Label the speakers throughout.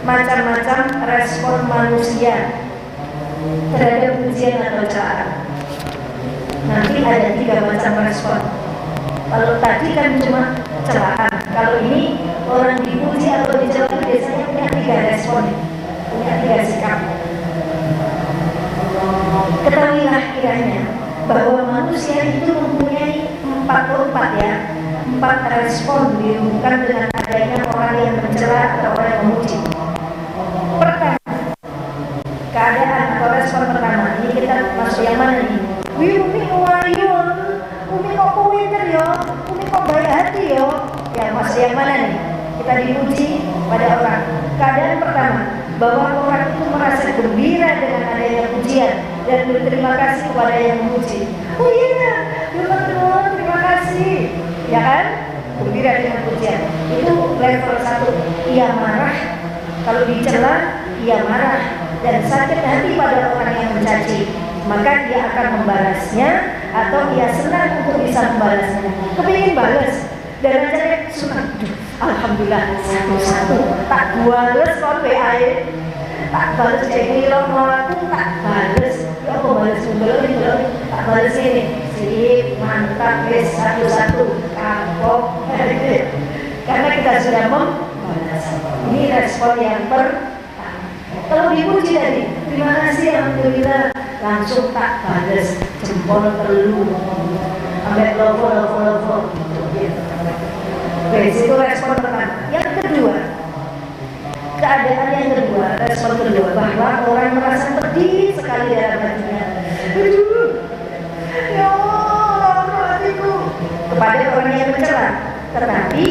Speaker 1: macam-macam respon manusia terhadap pujian atau celaan. Nanti ada 3 macam respon. Kalau tadi kan cuma celaan, kalau ini orang dipuji atau dicela biasanya punya 3 respon, punya 3 sikap. Ketahuilah kiranya bahwa manusia itu mempunyai 4 respon dihubungkan dengan adanya orang yang mencela atau orang yang memuji. Pertama, keadaan atau respon pertama, ini kita masuk yang mana nih? Umi ngawayun, Umi kok pinter yo, Umi kok baik hati yo. Ya masuk yang mana nih? Kita dipuji pada orang. Keadaan pertama, bahwa orang itu merasa gembira dengan adanya pujian dan berterima kasih kepada yang memuji. Oh iya, teman-teman, terima kasih. Ya kan? Gembira dengan pujian. Itu level 1. Ia marah kalau dicela, ia marah dan sakit hati pada orang yang mencaci, maka dia akan membalasnya atau ia senang untuk bisa membalasnya. Kepingin balas dan acaranya senang. Alhamdulillah satu-satu tak balas kon WA, tak balas jadi aku tak balas. Ya aku balas belum tak balas ini. Sip, mantap guys, satu-satu kapok. Karena kita sudah membalas. Ini respon yang pertama. Kalau dipuji tadi, terima kasih alhamdulillah, langsung tak balas jempol telu, sampai lovo. Itu respon pertama. Yang kedua, keadaan yang kedua, respon kedua, bahwa orang merasa pedih sekali dalam hatinya. Aduh, ya Allah, hatiku, kepada orang yang mencela, tetapi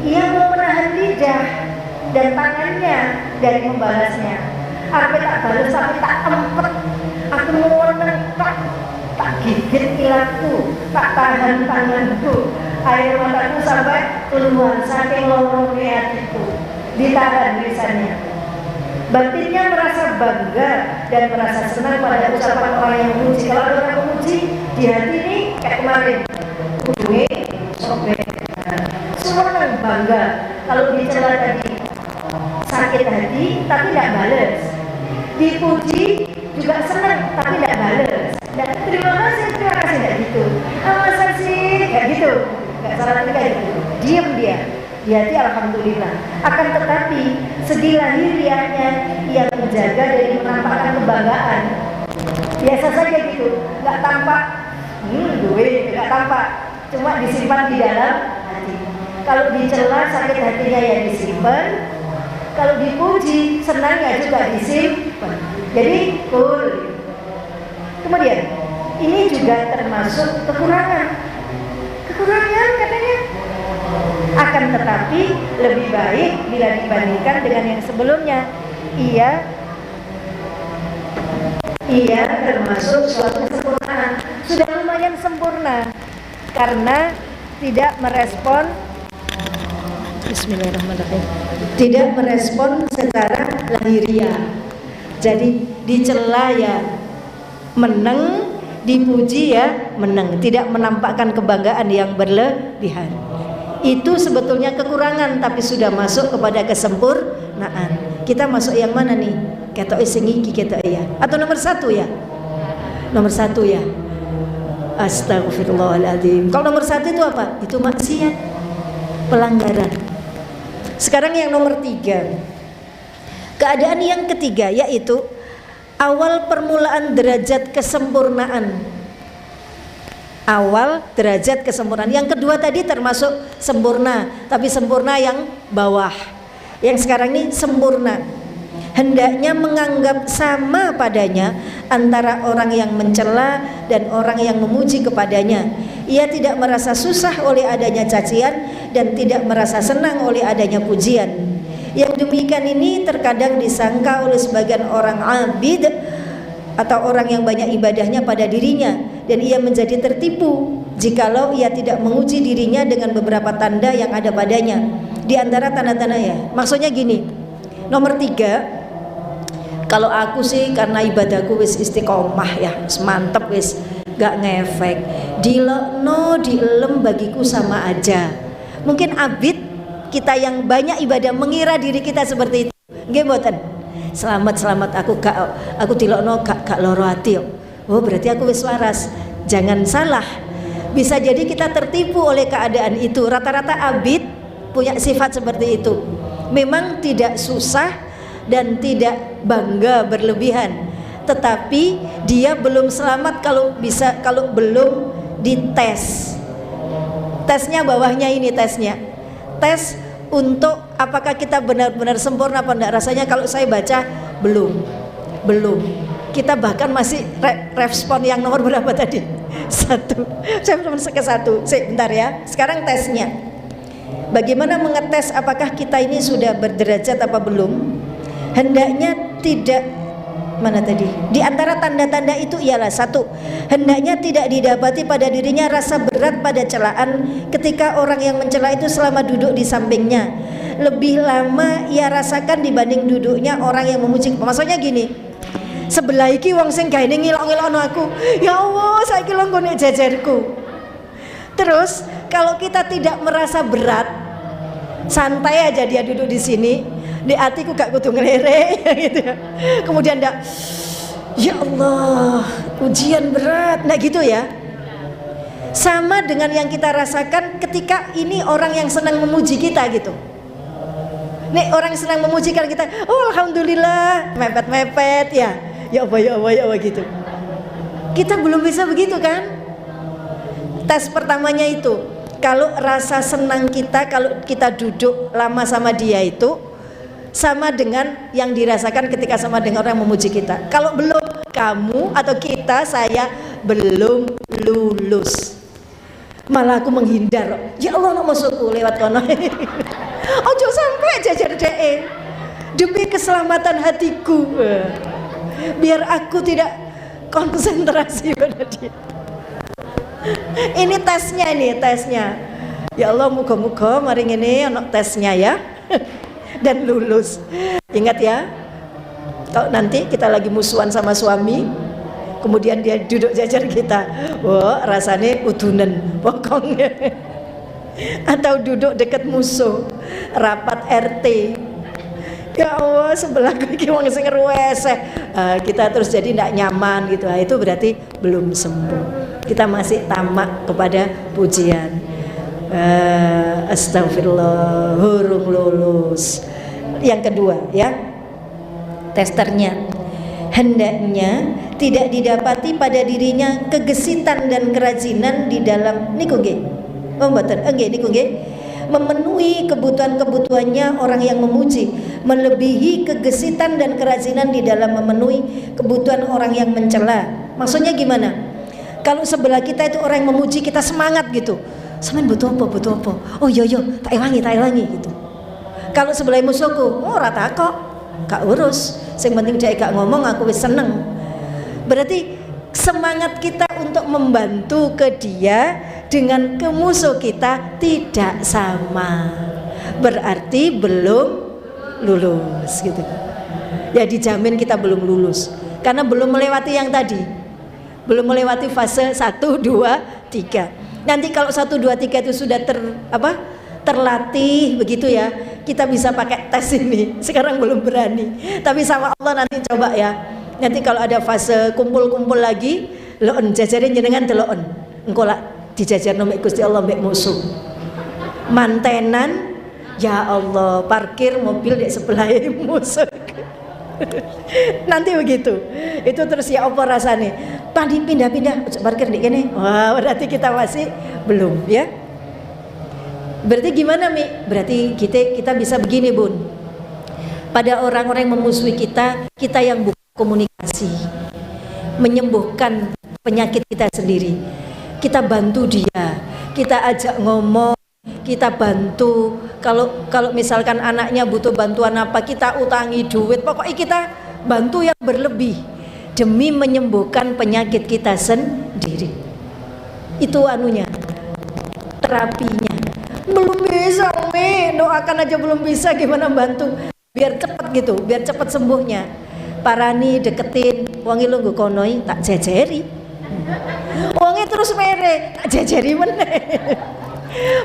Speaker 1: ia mau menahan lidah dan tangannya dari membalasnya. Aku tak balas sampai tak empet, aku mau tak gigit ilangku, tak tahan tanganku, air mataku sampai keluar saking lorongnya hatiku, ditahan lisannya. Batinnya merasa bangga dan merasa senang pada ucapan orang yang memuji. Kalau ada orang memuji di hati ini kayak kemarin, ujungnya sobek, senang bangga. Kalau dicela tadi sakit hati tapi tidak balas, dipuji juga senang tapi tidak balas. Dan terima kasih tidak gitu. Masa sih kayak gitu, nggak salah kayak gitu. Diam dia, di hati alhamdulillah. Akan tetapi segi lahiriahnya ia menjaga dari menampakkan kebanggaan. Biasa saja gitu, nggak tampak, nggak tampak, cuma disimpan di dalam hati. Kalau dicela sakit hatinya ya disimpan. Kalau dipuji senangnya juga disimpan. Jadi cool. Kemudian ini juga termasuk kekurangan katanya. Akan tetapi lebih baik bila dibandingkan dengan yang sebelumnya. Ia termasuk suatu kesempurnaan. Sudah lumayan sempurna karena tidak merespon. Bismillahirrahmanirrahim. Tidak merespon secara lahiriah. Jadi dicela ya menang, dipuji ya menang. Tidak menampakkan kebanggaan yang berlebihan. Itu sebetulnya kekurangan, tapi sudah masuk kepada kesempurnaan. Kita masuk yang mana nih? Ketok sing iki ketok ya. Atau nomor 1 ya? Nomor 1 ya. Astagfirullahaladzim. Kalau nomor 1 itu apa? Itu maksiat, pelanggaran. Sekarang yang nomor 3. Keadaan yang ketiga yaitu awal permulaan derajat kesempurnaan. Awal derajat kesempurnaan. Yang kedua tadi termasuk sempurna, tapi sempurna yang bawah. Yang sekarang ini sempurna. Hendaknya menganggap sama padanya antara orang yang mencela dan orang yang memuji kepadanya. Ia tidak merasa susah oleh adanya cacian dan tidak merasa senang oleh adanya pujian. Yang demikian ini terkadang disangka oleh sebagian orang abid atau orang yang banyak ibadahnya pada dirinya, dan ia menjadi tertipu jikalau ia tidak menguji dirinya dengan beberapa tanda yang ada padanya. Di antara tanda-tanda ya, maksudnya gini, nomor 3, kalau aku sih karena ibadahku wis istiqomah ya, mantep wis, gak ngefek, dilekno dielem bagiku sama aja. Mungkin abid kita yang banyak ibadah mengira diri kita seperti itu. Nggih mboten. Selamat aku tilokno gak loro ati kok. Oh berarti aku wis waras. Jangan salah. Bisa jadi kita tertipu oleh keadaan itu. Rata-rata abid punya sifat seperti itu. Memang tidak susah dan tidak bangga berlebihan. Tetapi dia belum selamat kalau belum dites. Tesnya bawahnya ini tesnya. Tes untuk apakah kita benar-benar sempurna apa enggak. Rasanya kalau saya baca belum. Kita bahkan masih respon yang nomor berapa tadi? 1. Saya belum ke 1. Bentar ya. Sekarang tesnya. Bagaimana mengetes apakah kita ini sudah berderajat apa belum? Hendaknya tidak, mana tadi? Di antara tanda-tanda itu ialah 1. Hendaknya tidak didapati pada dirinya rasa berat pada celaan ketika orang yang mencela itu selama duduk di sampingnya. Lebih lama ia rasakan dibanding duduknya orang yang memuji. Maksudnya gini, sebelah iki wong sing gaene ngilok-ngilokno aku. Ya Allah, saiki lho nggone jejerku. Terus kalau kita tidak merasa berat, santai aja dia duduk di sini, di hatiku gak kudu ngelere gitu ya. Kemudian ndak, ya Allah, ujian berat, nah gitu ya. Sama dengan yang kita rasakan ketika ini orang yang senang memuji kita gitu. Nih orang yang senang memuji kita, oh alhamdulillah, mepet-mepet ya. Ya Allah gitu. Kita belum bisa begitu kan? Tes pertamanya itu, kalau rasa senang kita kalau kita duduk lama sama dia itu sama dengan yang dirasakan ketika sama dengan orang yang memuji kita. Kalau belum, kamu atau kita, saya belum lulus. Malah aku menghindar. Ya Allah, nak masukku lewat kono. Ojo sampai jajar DE demi keselamatan hatiku, biar aku tidak konsentrasi pada dia. Ini tesnya. Ya Allah, muga-muga mari ngene ana tesnya ya. Dan lulus. Ingat ya, kalau nanti kita lagi musuhan sama suami, kemudian dia duduk jajar kita, wah rasanya udunan pokoknya. Atau duduk dekat musuh, rapat RT, ya Allah sebelahku iki wong sing ruweseh, kita terus jadi tidak nyaman gitu. Itu berarti belum sembuh. Kita masih tamak kepada pujian. Astagfirullah, hurung lulus. Yang kedua ya, testernya, hendaknya tidak didapati pada dirinya kegesitan dan kerajinan di dalam niku nggih. Memenuhi kebutuhan-kebutuhannya orang yang memuji, melebihi kegesitan dan kerajinan di dalam memenuhi kebutuhan orang yang mencela. Maksudnya gimana? Kalau sebelah kita itu orang yang memuji, kita semangat gitu. Sampeyan butuh apa? Oh yo tak elangi gitu. Kalau sebelah musuhku, oh rata kok, gak urus. Yang penting dia gak ngomong, aku wis seneng. Berarti semangat kita untuk membantu ke dia dengan ke musuh kita tidak sama. Berarti belum lulus gitu. Ya dijamin kita belum lulus karena belum melewati yang tadi. Belum melewati fase 1, 2, 3. Nanti kalau 1, 2, 3 itu sudah terlatih begitu ya, kita bisa pakai tes ini. Sekarang belum berani. Tapi sama Allah nanti coba ya. Nanti kalau ada fase kumpul-kumpul lagi, loon jajarin jenengan deloon. Engko lak dijajarno mek Gusti Allah mek musuh. Mantenan, ya Allah, parkir mobil di sebelah musuh. Nanti begitu. Itu terus ya apa rasane? Tadi pindah-pindah parkir di kene. Wah, berarti kita masih belum ya. Berarti gimana Mi? Berarti kita bisa begini Bun. Pada orang-orang yang memusuhi kita yang buka komunikasi, menyembuhkan penyakit kita sendiri. Kita bantu dia, kita ajak ngomong, kita bantu. Kalau misalkan anaknya butuh bantuan apa, kita utangi duit. Pokoknya kita bantu yang berlebih demi menyembuhkan penyakit kita sendiri. Itu anunya, terapinya. Belum bisa Mi, doakan aja belum bisa, gimana bantu biar cepat gitu, biar cepat sembuhnya. Parani deketin, wangi lu nggo konoi tak jejeri. Wangi terus mere, tak jejeri meneh.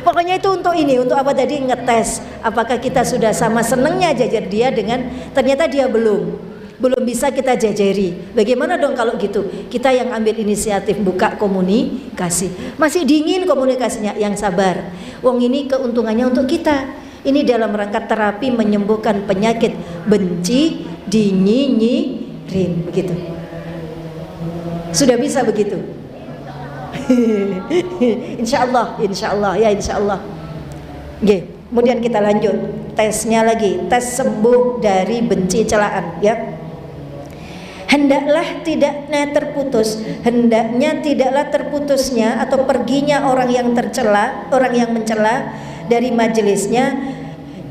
Speaker 1: Pokoknya itu untuk ini, untuk apa tadi, ngetes apakah kita sudah sama senengnya jajar dia dengan ternyata dia belum bisa kita jajari. Bagaimana dong kalau gitu? Kita yang ambil inisiatif buka komunikasi. Masih dingin komunikasinya, yang sabar. Wong ini keuntungannya untuk kita. Ini dalam rangka terapi menyembuhkan penyakit benci, dinyinyirin, begitu. Sudah bisa begitu? Insya Allah ya, insya Allah. Oke, kemudian kita lanjut tesnya lagi, tes sembuh dari benci celaan, ya. Hendaklah tidaklah terputusnya atau perginya orang yang tercela, orang yang mencela dari majelisnya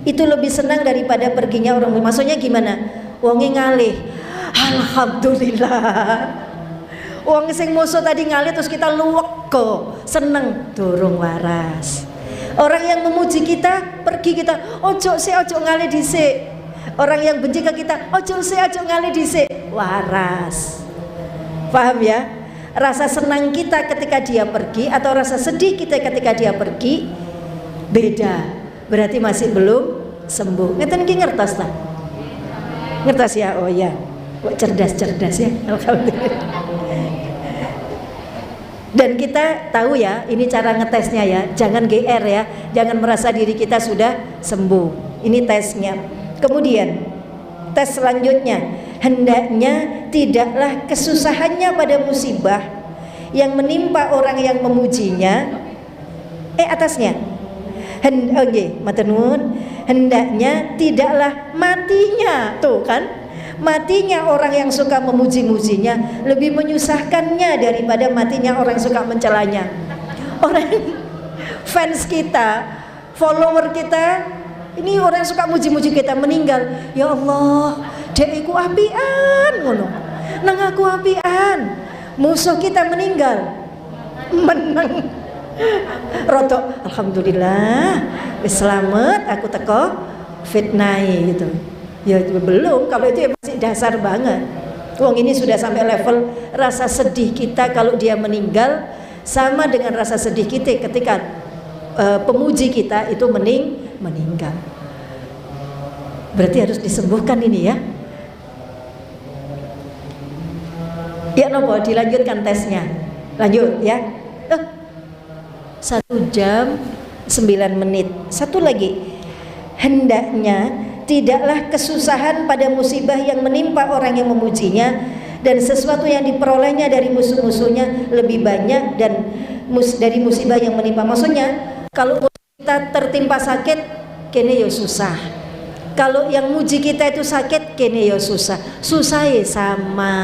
Speaker 1: itu lebih senang daripada perginya orang. Maksudnya gimana? Wonge ngalih, alhamdulillah. Wong sing musuh tadi ngalih terus kita luwek kok, seneng, durung waras. Orang yang memuji kita pergi, kita ojo ngalih dhisik. Orang yang benci ke kita ojo ngalih dhisik, waras. Paham ya? Rasa senang kita ketika dia pergi atau rasa sedih kita ketika dia pergi beda. Berarti masih belum sembuh. Ngeten iki ngertos ta? Ngertos ya? Oh ya. Kok cerdas ya. Alhamdulillah. Dan kita tahu ya, ini cara ngetesnya ya. Jangan GR ya. Jangan merasa diri kita sudah sembuh. Ini tesnya. Kemudian tes selanjutnya, hendaknya tidaklah kesusahannya pada musibah yang menimpa orang yang memujinya. Atasnya. Matenun. Hendaknya tidaklah matinya, tuh kan? Matinya orang yang suka memuji-mujinya lebih menyusahkannya daripada matinya orang yang suka mencelanya. Orang fans kita, follower kita, ini orang yang suka muji-muji kita meninggal, ya Allah, deku apian ngono, nang aku apian. Musuh kita meninggal, menang. Roto, alhamdulillah, selamat aku teko fitnai gitu. Ya belum, kalau itu ya masih dasar banget. Wong ini sudah sampai level rasa sedih kita kalau dia meninggal sama dengan rasa sedih kita ketika pemuji kita itu meninggal. Berarti harus disembuhkan ini ya. Ya nopo, dilanjutkan tesnya. Lanjut ya. 1 jam 9 menit. Satu lagi. Hendaknya tidaklah kesusahan pada musibah yang menimpa orang yang memujinya dan sesuatu yang diperolehnya dari musuh-musuhnya lebih banyak dan dari musibah yang menimpa. Maksudnya kalau kita tertimpa sakit kene ya susah, kalau yang muji kita itu sakit kene ya susah. Susahnya sama,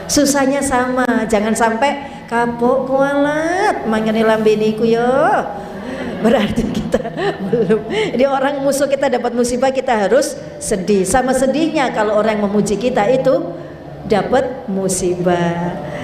Speaker 1: susahnya sama. Jangan sampai kapok kualat mangane lambene iku ya, berarti kita belum. Jadi orang musuh kita dapat musibah kita harus sedih. Sama sedihnya kalau orang yang memuji kita itu dapat musibah.